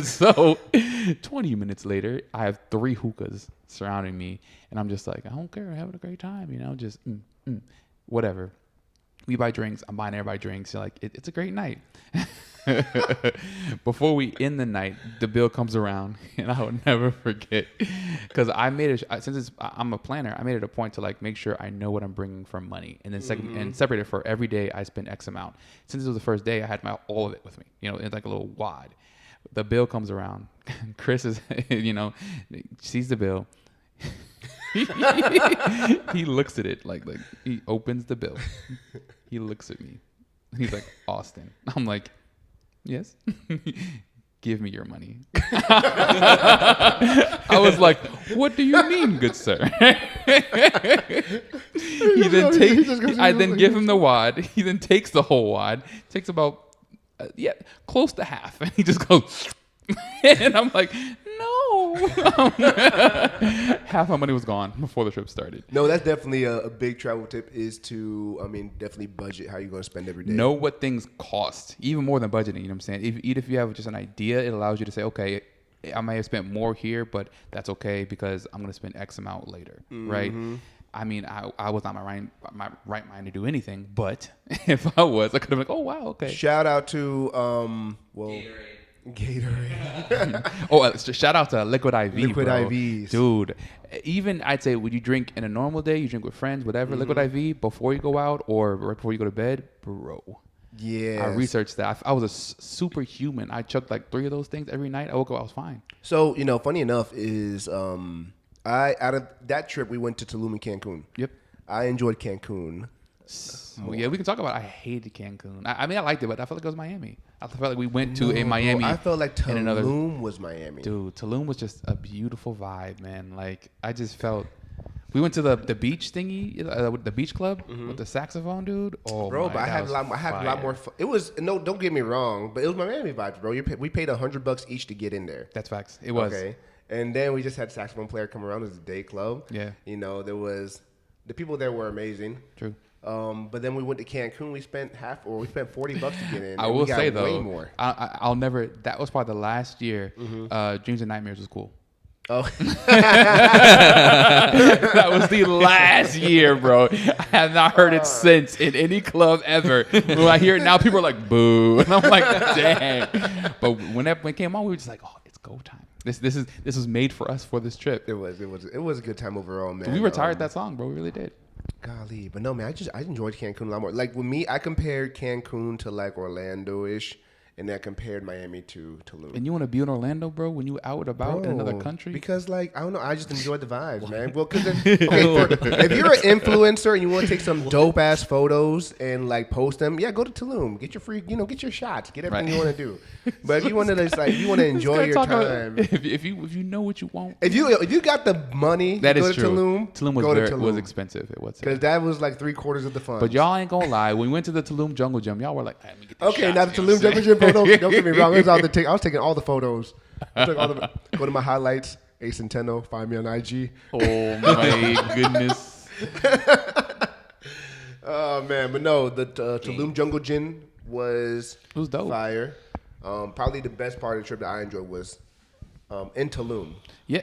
[SPEAKER 2] So 20 minutes later, I have 3 hookahs surrounding me. And I'm just like, I don't care. Having a great time. You know, just whatever. We buy drinks. I'm buying everybody drinks. You're like, it's a great night. Before we end the night, the bill comes around, and I will never forget because I made it. Since I'm a planner, I made it a point to like make sure I know what I'm bringing for money, and then and separate it for every day I spend X amount. Since it was the first day, I had all of it with me, you know, in like a little wad. The bill comes around. Chris is, you know, sees the bill. He looks at it like he opens the bill. He looks at me. He's like, Austin. I'm like, yes. Give me your money. I was like, what do you mean, good sir? I then give him the wad. He then takes the whole wad. Takes about close to half, and he just goes. And I'm like, no. Half my money was gone before the trip started.
[SPEAKER 1] No, that's definitely a big travel tip is to, definitely budget how you're going to spend every day.
[SPEAKER 2] Know what things cost, even more than budgeting, you know what I'm saying? Even if you have just an idea, it allows you to say, okay, I may have spent more here, but that's okay because I'm going to spend X amount later, right? I mean, I was not my right mind to do anything, but if I was, I could have been like, oh, wow, okay.
[SPEAKER 1] Shout out to, Gatorade.
[SPEAKER 2] Shout out to Liquid IV,
[SPEAKER 1] Liquid
[SPEAKER 2] bro.
[SPEAKER 1] IVs.
[SPEAKER 2] Dude. Even I'd say, would you drink in a normal day? You drink with friends, whatever. Liquid IV before you go out or right before you go to bed, bro.
[SPEAKER 1] Yeah.
[SPEAKER 2] I researched that. I was a superhuman. I chugged like 3 of those things every night. I woke up, I was fine.
[SPEAKER 1] So, funny enough is out of that trip, we went to Tulum and Cancun.
[SPEAKER 2] Yep.
[SPEAKER 1] I enjoyed Cancun.
[SPEAKER 2] Well, yeah, we can talk about it. I hated Cancun. I mean, I liked it, but I felt like it was Miami. I felt like we went to a Miami.
[SPEAKER 1] Bro, I felt like Tulum was Miami.
[SPEAKER 2] Dude, Tulum was just a beautiful vibe, man. Like, I just felt... We went to the beach thingy, the beach club with the saxophone, dude. Oh,
[SPEAKER 1] bro, but I had a lot more fun. It was, don't get me wrong, but it was Miami vibes, bro. We paid $100 each to get in there.
[SPEAKER 2] That's facts. It was. Okay.
[SPEAKER 1] And then we just had a saxophone player come around. It was a day club.
[SPEAKER 2] Yeah.
[SPEAKER 1] There was... The people there were amazing.
[SPEAKER 2] True.
[SPEAKER 1] But then we went to Cancun. We spent $40 to get in.
[SPEAKER 2] I will say though,
[SPEAKER 1] way more.
[SPEAKER 2] I'll never. That was probably the last year. Dreams and Nightmares was cool.
[SPEAKER 1] Oh,
[SPEAKER 2] that was the last year, bro. I have not heard it since in any club ever. When I hear it now, people are like, "Boo," and I'm like, "Dang!" But when it came on, we were just like, "Oh, it's go time." This was made for us for this trip.
[SPEAKER 1] It was a good time overall, man.
[SPEAKER 2] We retired that song, bro. We really did.
[SPEAKER 1] Golly, but no, man, I enjoyed Cancun a lot more. Like with me, I compared Cancun to like Orlando-ish, and I compared Miami to Tulum.
[SPEAKER 2] And you want to be in Orlando, bro, when you out and about in another
[SPEAKER 1] Bro,
[SPEAKER 2] country?
[SPEAKER 1] Because like I don't know, I just enjoyed the vibes, man. Well, because if you're an influencer and you want to take some dope ass photos and like post them, yeah, go to Tulum, get your free, get your shots, get everything you want to do. But if you want to just like you want to enjoy your time,
[SPEAKER 2] if you know what you want,
[SPEAKER 1] if you got the money,
[SPEAKER 2] that
[SPEAKER 1] to
[SPEAKER 2] is
[SPEAKER 1] go to
[SPEAKER 2] true.
[SPEAKER 1] Tulum.
[SPEAKER 2] Tulum was expensive. It was
[SPEAKER 1] because that was like 3/4 of the fun.
[SPEAKER 2] But y'all ain't gonna lie. When we went to the Tulum Jungle Gym, y'all were like, "Let me get this
[SPEAKER 1] okay,
[SPEAKER 2] shots,"
[SPEAKER 1] now the Tulum Jungle Gym photos. Don't get me wrong. I was taking all the photos. Go to my highlights. Ace Centeno. Find me on IG.
[SPEAKER 2] Oh my goodness.
[SPEAKER 1] Oh man, but no, the Tulum Jungle Gym was
[SPEAKER 2] dope.
[SPEAKER 1] Fire. Probably the best part of the trip that I enjoyed was in Tulum.
[SPEAKER 2] Yeah,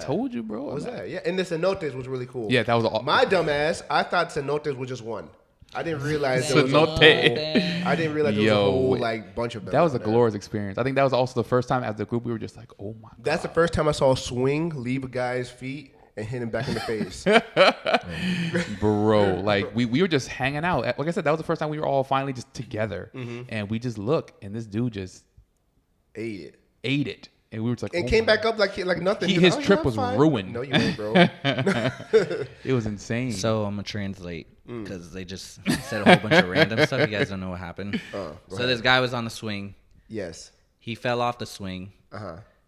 [SPEAKER 2] told you, bro.
[SPEAKER 1] What was that? Yeah, and the cenotes was really cool.
[SPEAKER 2] Yeah, that was all.
[SPEAKER 1] My dumb ass. I thought cenotes was just one. I didn't realize there was a whole like bunch of them.
[SPEAKER 2] That was a glorious experience. I think that was also the first time as the group we were just like, oh my god.
[SPEAKER 1] That's the first time I saw a swing leave a guy's feet and hit him back in the face.
[SPEAKER 2] Bro, like we were just hanging out. Like I said, that was the first time we were all finally just together. And we just look, and this dude just
[SPEAKER 1] ate
[SPEAKER 2] it. And we were just like,
[SPEAKER 1] came back up like nothing.
[SPEAKER 2] His trip was ruined.
[SPEAKER 1] No, you ain't, bro.
[SPEAKER 2] It was insane.
[SPEAKER 3] So I'm gonna translate because they just said a whole bunch of random stuff. You guys don't know what happened. So this guy was on the swing.
[SPEAKER 1] Yes.
[SPEAKER 3] He fell off the swing.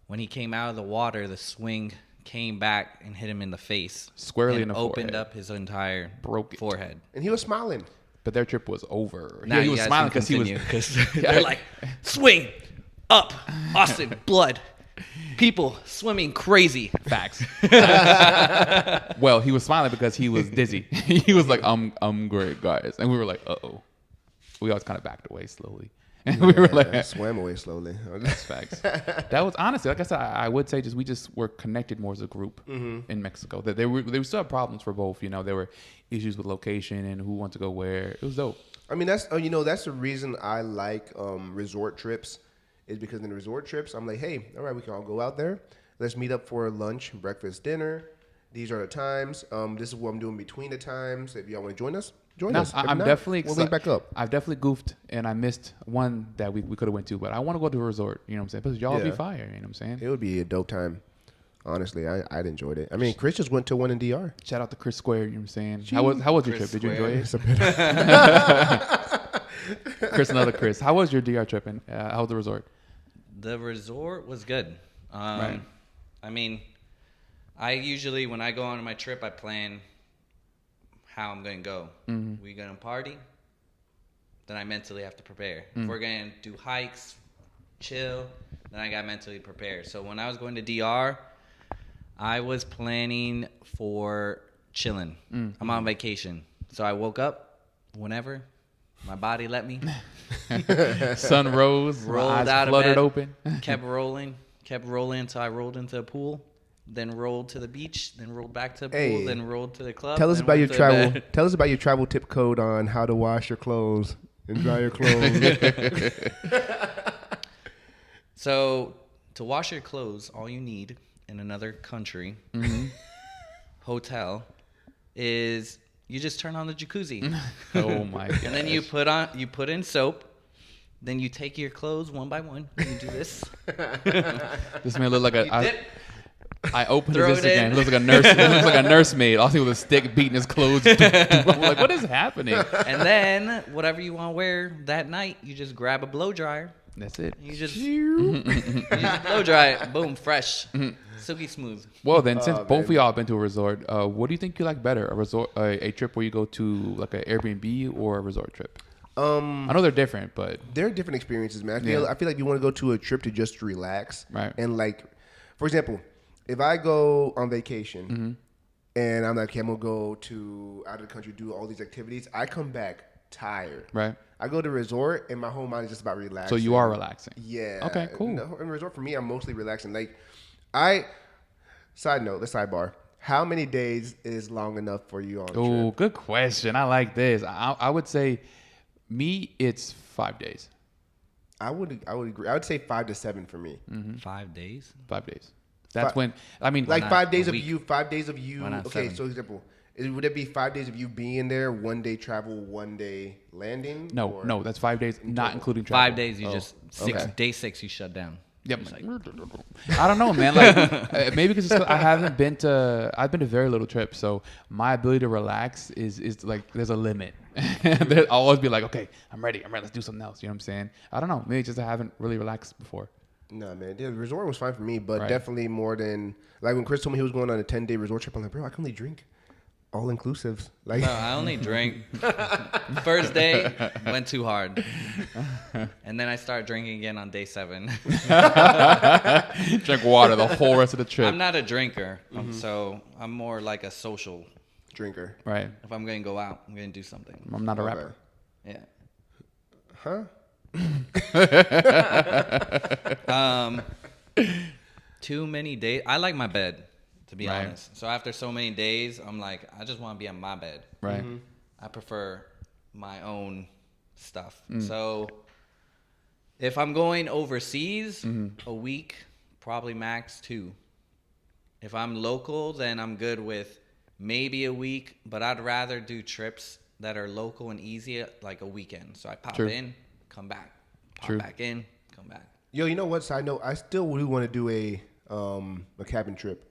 [SPEAKER 2] When
[SPEAKER 3] he came out of the water, the swing came back and hit him in the face.
[SPEAKER 2] Squarely
[SPEAKER 3] and
[SPEAKER 2] in the
[SPEAKER 3] opened
[SPEAKER 2] forehead.
[SPEAKER 3] up his entire forehead.
[SPEAKER 1] And he was smiling.
[SPEAKER 2] But their trip was over.
[SPEAKER 3] Now
[SPEAKER 2] he was smiling
[SPEAKER 3] because they're like, swing up, Austin, blood. People swimming crazy.
[SPEAKER 2] Facts. Well, he was smiling because he was dizzy. He was like, I'm great, guys. And we were like, uh-oh. We all kind of backed away slowly. And we were like,
[SPEAKER 1] I swam away slowly.
[SPEAKER 2] That's facts. That was honestly, like I said, I would say we just were connected more as a group in Mexico. That they still have problems for both. There were issues with location and who wants to go where. It was dope.
[SPEAKER 1] I mean, that's the reason I like resort trips. Is because in the resort trips, I'm like, hey, all right, we can all go out there. Let's meet up for lunch, breakfast, dinner. These are the times. This is what I'm doing between the times. If y'all want to join us, join us.
[SPEAKER 2] I'm definitely
[SPEAKER 1] we'll link back up.
[SPEAKER 2] I've definitely goofed and I missed one that we could have went to, but I want to go to a resort. You know what I'm saying? Because y'all would be fire. You know what I'm saying?
[SPEAKER 1] It would be a dope time. Honestly, I'd enjoyed it. I mean, Chris just went to one in DR.
[SPEAKER 2] Shout out to Chris Square. You know what I'm saying? How was your trip? Did you enjoy it? Chris, another Chris. How was your DR trip and how was the resort?
[SPEAKER 3] The resort was good.
[SPEAKER 2] Right.
[SPEAKER 3] I mean, I usually, when I go on my trip, I plan how I'm going to go. We're going to party, then I mentally have to prepare. If we're going to do hikes, chill, then I got mentally prepared. So when I was going to DR, I was planning for chilling. I'm on vacation. So I woke up whenever my body let me.
[SPEAKER 2] Sun rose,
[SPEAKER 3] rolled
[SPEAKER 2] eyes
[SPEAKER 3] out
[SPEAKER 2] fluttered
[SPEAKER 3] of bed,
[SPEAKER 2] open.
[SPEAKER 3] kept rolling until I rolled into a pool, then rolled to the beach, then rolled back to the pool, then rolled to the club.
[SPEAKER 1] Tell us about your travel. Tell us about your travel tip code on how to wash your clothes and dry your clothes.
[SPEAKER 3] So to wash your clothes, all you need in another country, hotel, is you just turn on the jacuzzi.
[SPEAKER 2] Oh my god!
[SPEAKER 3] And then you put in soap. Then you take your clothes one by one. And you do this.
[SPEAKER 2] This man looked like I opened
[SPEAKER 3] Throw
[SPEAKER 2] his
[SPEAKER 3] it
[SPEAKER 2] Instagram.
[SPEAKER 3] in.
[SPEAKER 2] He looks like a nurse. He looks like a nursemaid. All I see was a stick beating his clothes. I'm like, what is happening?
[SPEAKER 3] And then whatever you want to wear that night, you just grab a blow dryer.
[SPEAKER 2] That's it.
[SPEAKER 3] You just blow dry it. Boom, fresh, silky smooth.
[SPEAKER 2] Well, then, since both of y'all have been to a resort, what do you think you like better? A trip where you go to like an Airbnb or a resort trip? I know they're different, but
[SPEAKER 1] they're different experiences, man. I feel like you want to go to a trip to just relax,
[SPEAKER 2] right?
[SPEAKER 1] And like, for example, if I go on vacation and I'm like, okay, I'm gonna go to out of the country, do all these activities, I come back tired,
[SPEAKER 2] right?
[SPEAKER 1] I go to a resort and my whole mind is just about relaxing.
[SPEAKER 2] So you are relaxing,
[SPEAKER 1] yeah.
[SPEAKER 2] Okay, cool.
[SPEAKER 1] In a resort for me, I'm mostly relaxing. Like, side note, the sidebar. How many days is long enough for you on a trip?
[SPEAKER 2] Oh, good question. I like this. I would say. Me, it's 5 days.
[SPEAKER 1] I would agree. I would say 5 to 7 for me.
[SPEAKER 3] 5 days.
[SPEAKER 2] 5 days. That's when I mean,
[SPEAKER 1] like 5 days of
[SPEAKER 3] week?
[SPEAKER 1] you. 5 days of you.
[SPEAKER 3] Why not
[SPEAKER 1] Okay,
[SPEAKER 3] 7?
[SPEAKER 1] so example, Would it be 5 days of you being there, 1 day travel, 1 day landing?
[SPEAKER 2] No, that's 5 days, not including travel.
[SPEAKER 3] 5 days, you just day 6 you shut down.
[SPEAKER 2] Yep. I don't know, man. Like maybe because I've been to very little trips, so my ability to relax is like there's a limit. I'll always be like, okay, I'm ready. Let's do something else. You know what I'm saying? I don't know. Maybe just I haven't really relaxed before.
[SPEAKER 1] No, man. The resort was fine for me, but
[SPEAKER 2] Right.
[SPEAKER 1] definitely more than like when Chris told me he was going on a 10-day resort trip. I'm like, bro, I can only drink all inclusives. Like,
[SPEAKER 3] No, I only drink. First day went too hard, and then I started drinking again on day 7.
[SPEAKER 2] Drink water the whole rest of the trip.
[SPEAKER 3] I'm not a drinker, so I'm more like a social.
[SPEAKER 1] drinker.
[SPEAKER 2] Right.
[SPEAKER 3] If I'm gonna go out, I'm gonna do something.
[SPEAKER 2] I'm not a
[SPEAKER 1] Okay.
[SPEAKER 2] rapper.
[SPEAKER 3] Yeah.
[SPEAKER 1] Huh?
[SPEAKER 3] Too many days. I like my bed, to be
[SPEAKER 2] Right.
[SPEAKER 3] honest. So after so many days, I'm like, I just want to be on my bed.
[SPEAKER 2] Right.
[SPEAKER 3] I prefer my own stuff. So if I'm going overseas, a week, probably max 2. If I'm local, then I'm good with maybe a week, but I'd rather do trips that are local and easy, like a weekend. So I pop
[SPEAKER 2] True.
[SPEAKER 3] in, come back, pop
[SPEAKER 2] True.
[SPEAKER 3] back in, come back.
[SPEAKER 1] Yo, you know what? Side note, I still do want to do a cabin trip.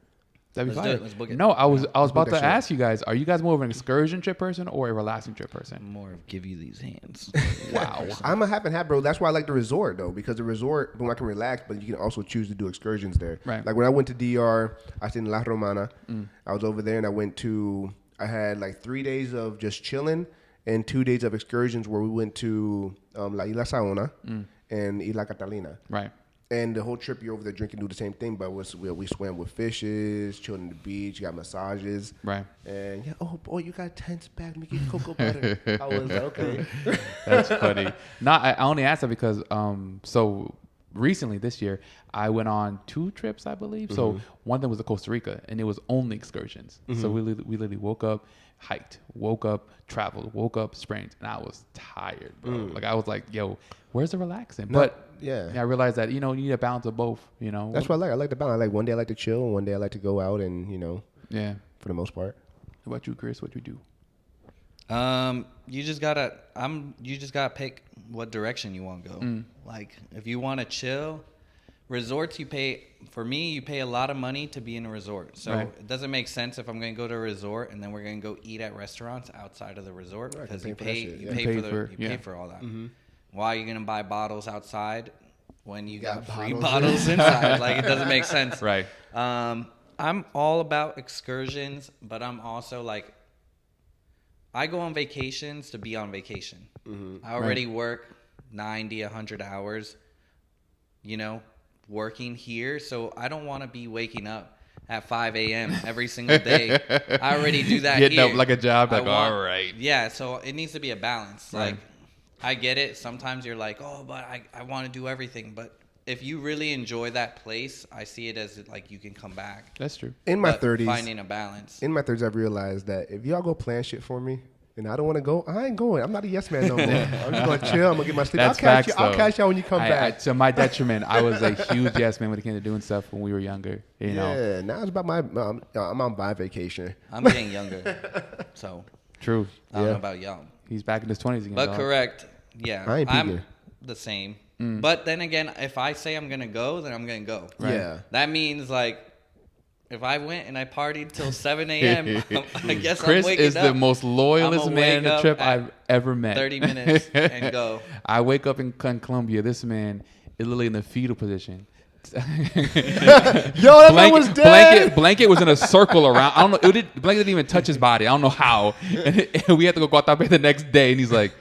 [SPEAKER 2] That'd be
[SPEAKER 3] Let's do
[SPEAKER 2] fine.
[SPEAKER 3] it. Let's book it.
[SPEAKER 2] No, I was about
[SPEAKER 1] that
[SPEAKER 2] to
[SPEAKER 1] shit.
[SPEAKER 2] ask you guys, are you guys more of an excursion trip person or a relaxing trip person?
[SPEAKER 3] More of give you these hands.
[SPEAKER 2] Wow.
[SPEAKER 1] I'm a half and half, bro. That's why I like the resort, though, because the resort, boom, I can relax, but you can also choose to do excursions there.
[SPEAKER 2] Right.
[SPEAKER 1] Like when I went to DR, I stayed in La Romana. I was over there, and I had like 3 days of just chilling and 2 days of excursions where we went to La Isla Saona and Isla Catalina.
[SPEAKER 2] Right.
[SPEAKER 1] And the whole trip, you're over there drinking, do the same thing, but we swam with fishes, chilled on the beach, got massages.
[SPEAKER 2] Right.
[SPEAKER 1] And yeah, oh boy, you got tents back, make it cocoa butter. I was like, okay.
[SPEAKER 2] That's funny. No, I only asked that because so recently this year I went on 2 trips, I believe. So one of them was to Costa Rica, and it was only excursions. So we literally woke up, hiked, woke up, traveled, woke up, sprained, and I was tired, bro. Like I was like, yo, where's the relaxing?
[SPEAKER 1] No,
[SPEAKER 2] But
[SPEAKER 1] yeah.
[SPEAKER 2] I realized that you need a balance of both. You know.
[SPEAKER 1] That's what I like. I like the balance. I like one day I like to chill, and one day I like to go out and,
[SPEAKER 2] Yeah.
[SPEAKER 1] for the most part.
[SPEAKER 2] How about you, Chris? What you do?
[SPEAKER 3] You just gotta pick what direction you want to go. Like if you want to chill, resorts you pay a lot of money to be in a resort. So
[SPEAKER 2] Right.
[SPEAKER 3] it doesn't make sense if I'm going to go to a resort and then we're going to go eat at restaurants outside of the resort
[SPEAKER 1] Right,
[SPEAKER 3] because
[SPEAKER 1] you're
[SPEAKER 3] you
[SPEAKER 1] paying for that
[SPEAKER 3] pay
[SPEAKER 1] shit,
[SPEAKER 3] you
[SPEAKER 1] yeah.
[SPEAKER 3] pay for all that. Why are you going to buy bottles outside when you got free
[SPEAKER 1] bottles
[SPEAKER 3] bottles inside? Like it doesn't make sense.
[SPEAKER 2] Right.
[SPEAKER 3] I'm all about excursions, but I'm also like, I go on vacations to be on vacation. I already work 90, 100 hours, working here. So I don't want to be waking up at 5 a.m. every single day. I already do that
[SPEAKER 2] Getting
[SPEAKER 3] here.
[SPEAKER 2] up like a job, like,
[SPEAKER 3] all
[SPEAKER 2] all right.
[SPEAKER 3] Yeah, so it needs to be a balance.
[SPEAKER 2] Right.
[SPEAKER 3] Like, I get it. Sometimes you're like, oh, but I want to do everything. But if you really enjoy that place, I see it as like you can come back.
[SPEAKER 2] That's true.
[SPEAKER 1] In my
[SPEAKER 3] But
[SPEAKER 1] 30s,
[SPEAKER 3] finding a balance.
[SPEAKER 1] I've realized that if y'all go plan shit for me and I don't want to go, I ain't going. I'm not a yes man no more. I'm just going to chill. I'm going to get my sleep.
[SPEAKER 2] That's
[SPEAKER 1] I'll catch
[SPEAKER 2] facts,
[SPEAKER 1] you. I'll
[SPEAKER 2] though.
[SPEAKER 1] catch y'all when you come back.
[SPEAKER 2] To my detriment, I was a huge yes man when it came to doing stuff when we were younger. You know.
[SPEAKER 1] Yeah, now it's about I'm on my vacation.
[SPEAKER 3] I'm getting younger. So
[SPEAKER 2] True.
[SPEAKER 3] I don't
[SPEAKER 1] Yeah.
[SPEAKER 3] know about y'all.
[SPEAKER 2] He's back in his 20s again.
[SPEAKER 3] But
[SPEAKER 2] dog.
[SPEAKER 3] correct. Yeah.
[SPEAKER 1] I ain't
[SPEAKER 3] I'm
[SPEAKER 1] peeking.
[SPEAKER 3] the same. But then again, if I say I'm going to go, then I'm going to go.
[SPEAKER 2] Right.
[SPEAKER 1] Yeah.
[SPEAKER 3] That means like if I went and I partied till 7 a.m., I guess
[SPEAKER 2] Chris
[SPEAKER 3] I'm waking
[SPEAKER 2] is
[SPEAKER 3] up.
[SPEAKER 2] the most loyalist
[SPEAKER 3] I'ma
[SPEAKER 2] man in
[SPEAKER 3] wake
[SPEAKER 2] the
[SPEAKER 3] up
[SPEAKER 2] trip
[SPEAKER 3] at
[SPEAKER 2] I've ever met.
[SPEAKER 3] 30 minutes and go.
[SPEAKER 2] I wake up in Colombia. This man is literally in the fetal position.
[SPEAKER 1] Yo, that man was dead.
[SPEAKER 2] Blanket was in a circle around. I don't know. Blanket didn't even touch his body. I don't know how. And we had to go Guatape the next day, and he's like,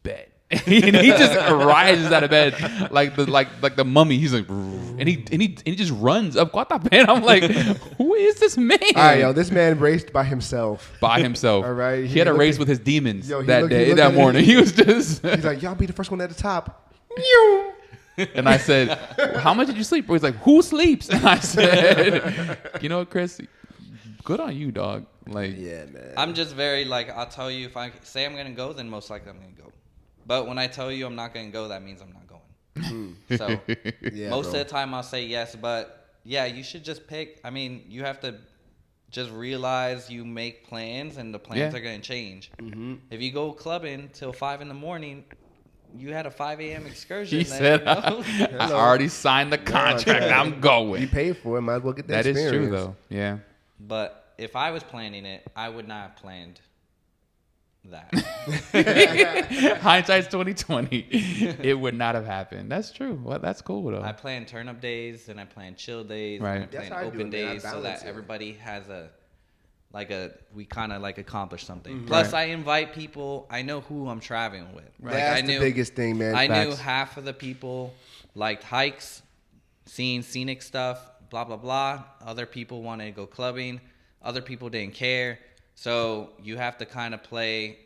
[SPEAKER 2] "Bet." And he just rises out of bed like the mummy. He's like, and he just runs up Guatape. And I'm like, who is this man?
[SPEAKER 1] All right, yo, this man raced by himself.
[SPEAKER 2] By himself.
[SPEAKER 1] All right,
[SPEAKER 2] He had a
[SPEAKER 1] looked
[SPEAKER 2] race
[SPEAKER 1] at-
[SPEAKER 2] with his demons
[SPEAKER 1] Yo, he
[SPEAKER 2] that
[SPEAKER 1] looked- he
[SPEAKER 2] day,
[SPEAKER 1] looked
[SPEAKER 2] that
[SPEAKER 1] at it.
[SPEAKER 2] morning. He was just.
[SPEAKER 1] He's like, y'all be the first one at the top.
[SPEAKER 2] And I said, how much did you sleep? He's like, who sleeps? And I said, you know what, Chris? Good on you, dog. Like,
[SPEAKER 1] Yeah, man.
[SPEAKER 3] I'm just very like, I'll tell you if I say I'm going to go, then most likely I'm going to go. But when I tell you I'm not going to go, that means I'm not going. So
[SPEAKER 1] Yeah,
[SPEAKER 3] most
[SPEAKER 1] bro.
[SPEAKER 3] of the time I'll say yes. But yeah, you should just pick. I mean, you have to just realize you make plans and the plans are going to change.
[SPEAKER 1] Mm-hmm.
[SPEAKER 3] If you go clubbing till 5 a.m, you had a 5 a.m. excursion.
[SPEAKER 2] He
[SPEAKER 3] then,
[SPEAKER 2] said,
[SPEAKER 3] you know?
[SPEAKER 2] I already signed the contract. I'm
[SPEAKER 1] You
[SPEAKER 2] going.
[SPEAKER 1] paid for it, might as well get
[SPEAKER 2] That
[SPEAKER 1] experience.
[SPEAKER 2] is true, though. Yeah.
[SPEAKER 3] But if I was planning it, I would not have planned that.
[SPEAKER 2] Hindsight's 2020. It would not have happened. That's true. Well, that's cool, though.
[SPEAKER 3] I planned turn up days and I planned chill days.
[SPEAKER 2] Right.
[SPEAKER 3] And I
[SPEAKER 1] That's
[SPEAKER 3] planned
[SPEAKER 1] how I do
[SPEAKER 3] open
[SPEAKER 1] it, man. I
[SPEAKER 3] days so
[SPEAKER 1] balance
[SPEAKER 3] that
[SPEAKER 1] it.
[SPEAKER 3] everybody has we kind of like accomplish something.
[SPEAKER 1] Mm-hmm.
[SPEAKER 3] Plus,
[SPEAKER 2] Right.
[SPEAKER 3] I invite people. I know who I'm traveling with. Like,
[SPEAKER 1] That's
[SPEAKER 3] I
[SPEAKER 1] the
[SPEAKER 3] knew,
[SPEAKER 1] biggest thing, man.
[SPEAKER 3] I knew
[SPEAKER 2] Facts.
[SPEAKER 3] half of the people liked hikes, seeing scenic stuff, blah, blah, blah. Other people wanted to go clubbing. Other people didn't care. So you have to kind of play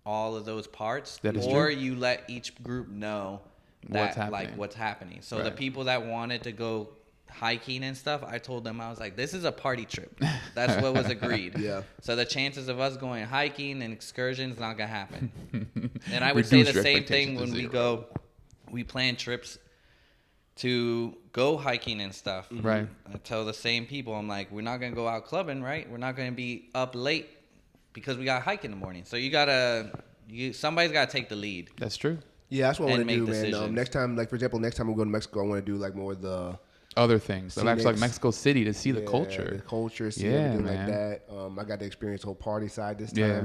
[SPEAKER 3] all of those parts.
[SPEAKER 2] That is
[SPEAKER 3] or
[SPEAKER 2] true.
[SPEAKER 3] you let each group know
[SPEAKER 2] What's
[SPEAKER 3] that
[SPEAKER 2] happening.
[SPEAKER 3] what's happening. So the
[SPEAKER 2] Right.
[SPEAKER 3] people that wanted to go hiking and stuff, I told them, I was like, this is a party trip. That's what was agreed.
[SPEAKER 1] Yeah.
[SPEAKER 3] So the chances of us going hiking and excursions not gonna happen. And I would say
[SPEAKER 2] Reduce
[SPEAKER 3] the
[SPEAKER 2] your
[SPEAKER 3] same thing
[SPEAKER 2] expectations
[SPEAKER 3] when
[SPEAKER 2] to
[SPEAKER 3] we
[SPEAKER 2] zero.
[SPEAKER 3] go. We plan trips to go hiking and stuff.
[SPEAKER 2] Right.
[SPEAKER 3] I tell the same people, I'm like, we're not gonna go out clubbing, right? We're not gonna be up late because we got hike in the morning. So somebody's gotta take the lead.
[SPEAKER 2] That's true.
[SPEAKER 1] Yeah, that's what I
[SPEAKER 3] And
[SPEAKER 1] want to do,
[SPEAKER 3] make
[SPEAKER 1] man.
[SPEAKER 3] decisions.
[SPEAKER 1] Next time, like for example, next time we go to Mexico, I want to do like more of the
[SPEAKER 2] Other things. Like, actually, like
[SPEAKER 1] Scenics.
[SPEAKER 2] Mexico City to see the
[SPEAKER 1] the
[SPEAKER 2] culture.
[SPEAKER 1] culture, see
[SPEAKER 2] Yeah,
[SPEAKER 1] everything
[SPEAKER 2] man.
[SPEAKER 1] like that. I got to experience the whole party side this time,
[SPEAKER 2] Yeah.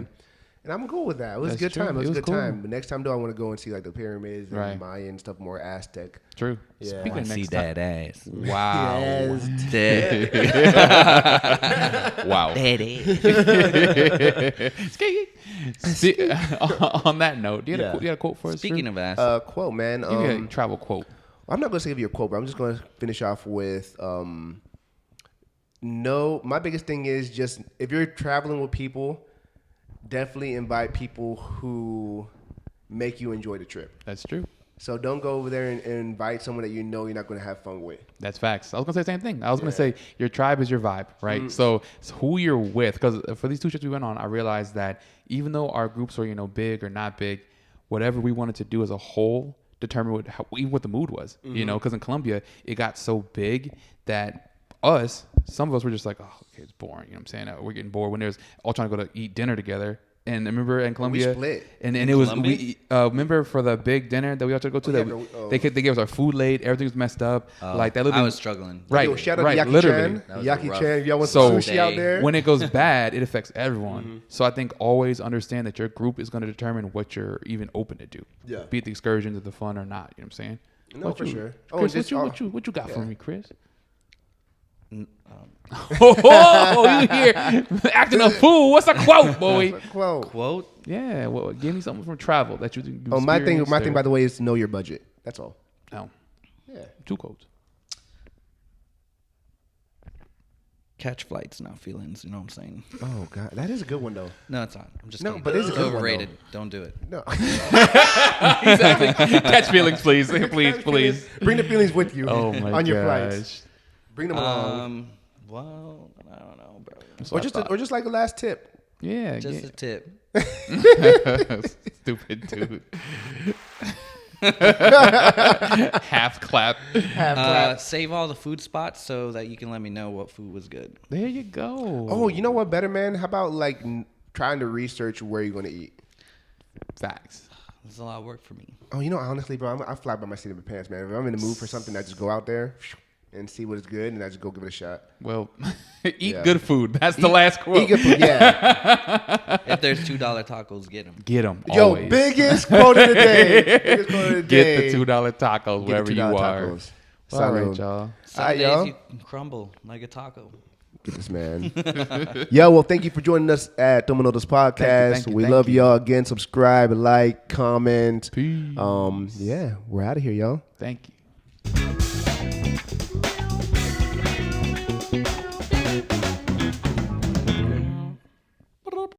[SPEAKER 1] and I'm cool with that. It was
[SPEAKER 2] That's
[SPEAKER 1] a good
[SPEAKER 2] true.
[SPEAKER 1] time. It was
[SPEAKER 2] It
[SPEAKER 1] a
[SPEAKER 2] was
[SPEAKER 1] good
[SPEAKER 2] cool.
[SPEAKER 1] time. But next time, though, I want to go and see like the pyramids and
[SPEAKER 2] Right.
[SPEAKER 1] Mayan stuff, more Aztec.
[SPEAKER 2] True.
[SPEAKER 1] Yeah.
[SPEAKER 2] Speaking
[SPEAKER 1] I
[SPEAKER 2] of next time.
[SPEAKER 3] ass.
[SPEAKER 2] Wow. Wow. See, on that note, do you had a quote for us?
[SPEAKER 3] Speaking
[SPEAKER 2] Drew?
[SPEAKER 3] of ass,
[SPEAKER 1] Quote, man.
[SPEAKER 2] Give me a travel quote.
[SPEAKER 1] I'm not going to give you a quote, but I'm just going to finish off with no. My biggest thing is just if you're traveling with people, definitely invite people who make you enjoy the trip.
[SPEAKER 2] That's true.
[SPEAKER 1] So don't go over there and invite someone that you know you're not going to have fun with.
[SPEAKER 2] That's facts. I was gonna say the same thing. I was gonna say your tribe is your vibe, right? So it's who you're with. Because for these 2 trips we went on, I realized that even though our groups were big or not big, whatever we wanted to do as a whole determined even what the mood was. Because in Colombia it got so big that some of us were just like, oh, okay, it's boring. You know what I'm saying? We're getting bored when there's all trying to go to eat dinner together. And remember in Colombia,
[SPEAKER 1] split.
[SPEAKER 2] and it was
[SPEAKER 3] Colombia?
[SPEAKER 2] remember for the big dinner that we all tried to go to they gave us our food late, everything was messed up, like that.
[SPEAKER 3] I was struggling.
[SPEAKER 2] Right,
[SPEAKER 1] Yo, shout out
[SPEAKER 2] right,
[SPEAKER 1] to Yaki
[SPEAKER 2] literally.
[SPEAKER 1] Chan.
[SPEAKER 3] That was a
[SPEAKER 1] Yaki
[SPEAKER 3] rough-
[SPEAKER 1] Chan, if y'all want
[SPEAKER 2] So-
[SPEAKER 1] some sushi out there.
[SPEAKER 2] When it goes bad, it affects everyone. So I think always understand that your group is going to determine what you're even open to do.
[SPEAKER 1] Yeah.
[SPEAKER 2] Be it the excursions or the fun or not. You know what I'm saying?
[SPEAKER 1] No, for sure.
[SPEAKER 2] Chris,
[SPEAKER 1] just-
[SPEAKER 2] what you got for me, Chris?
[SPEAKER 3] Um,
[SPEAKER 2] You here acting a fool? What's a quote, boy?
[SPEAKER 1] Quote.
[SPEAKER 3] Quote.
[SPEAKER 2] Yeah, well, give me something from travel that you.
[SPEAKER 1] My thing,
[SPEAKER 2] experienced or-
[SPEAKER 1] by the way, is know your budget. That's all.
[SPEAKER 2] No,
[SPEAKER 1] Yeah.
[SPEAKER 2] 2 quotes.
[SPEAKER 3] Catch flights, not feelings. You know what I'm saying?
[SPEAKER 1] Oh God, that is a good one though.
[SPEAKER 3] No, it's not. I'm just
[SPEAKER 1] No,
[SPEAKER 3] kidding.
[SPEAKER 1] but it's a good one,
[SPEAKER 3] overrated. Don't do it.
[SPEAKER 1] No.
[SPEAKER 2] Exactly. Catch feelings, please, please.
[SPEAKER 1] Bring the feelings with you
[SPEAKER 2] Oh my
[SPEAKER 1] on your
[SPEAKER 2] gosh.
[SPEAKER 1] flights. Bring them along.
[SPEAKER 3] Well, I don't know, bro.
[SPEAKER 1] Or just like a last tip.
[SPEAKER 2] Yeah,
[SPEAKER 3] Just a tip.
[SPEAKER 2] stupid dude. Half clap.
[SPEAKER 3] Save all the food spots so that you can let me know what food was good.
[SPEAKER 2] There you go.
[SPEAKER 1] Oh, you know what better, man? How about like trying to research where you're going to eat?
[SPEAKER 2] Facts.
[SPEAKER 3] It's a lot of work for me.
[SPEAKER 1] Oh, you know, honestly, bro, I fly by my seat of my pants, man. If I'm in the mood for something, I just go out there and see what is good, and I just go give it a shot.
[SPEAKER 2] Well, eat
[SPEAKER 1] Yeah.
[SPEAKER 2] good food. That's the last quote.
[SPEAKER 1] Eat good food, yeah.
[SPEAKER 3] If there's $2 tacos, get them.
[SPEAKER 2] Get them.
[SPEAKER 1] Yo,
[SPEAKER 2] always.
[SPEAKER 1] biggest quote of the day. Biggest quote of the day.
[SPEAKER 2] Get the $2 tacos
[SPEAKER 1] Get
[SPEAKER 2] wherever
[SPEAKER 1] the
[SPEAKER 2] you
[SPEAKER 1] $2
[SPEAKER 2] are.
[SPEAKER 1] tacos.
[SPEAKER 2] All
[SPEAKER 1] Salud.
[SPEAKER 2] right, y'all.
[SPEAKER 3] Some
[SPEAKER 1] Alright,
[SPEAKER 3] days
[SPEAKER 1] y'all.
[SPEAKER 3] you can crumble like a taco.
[SPEAKER 1] Get this man. Yo, well, thank you for joining us at Toma Notas podcast.
[SPEAKER 2] Thank you,
[SPEAKER 1] We
[SPEAKER 2] thank
[SPEAKER 1] love
[SPEAKER 2] you.
[SPEAKER 1] y'all. Again, subscribe, like, comment.
[SPEAKER 2] Peace.
[SPEAKER 1] Yeah, we're out of here, y'all.
[SPEAKER 2] Thank you.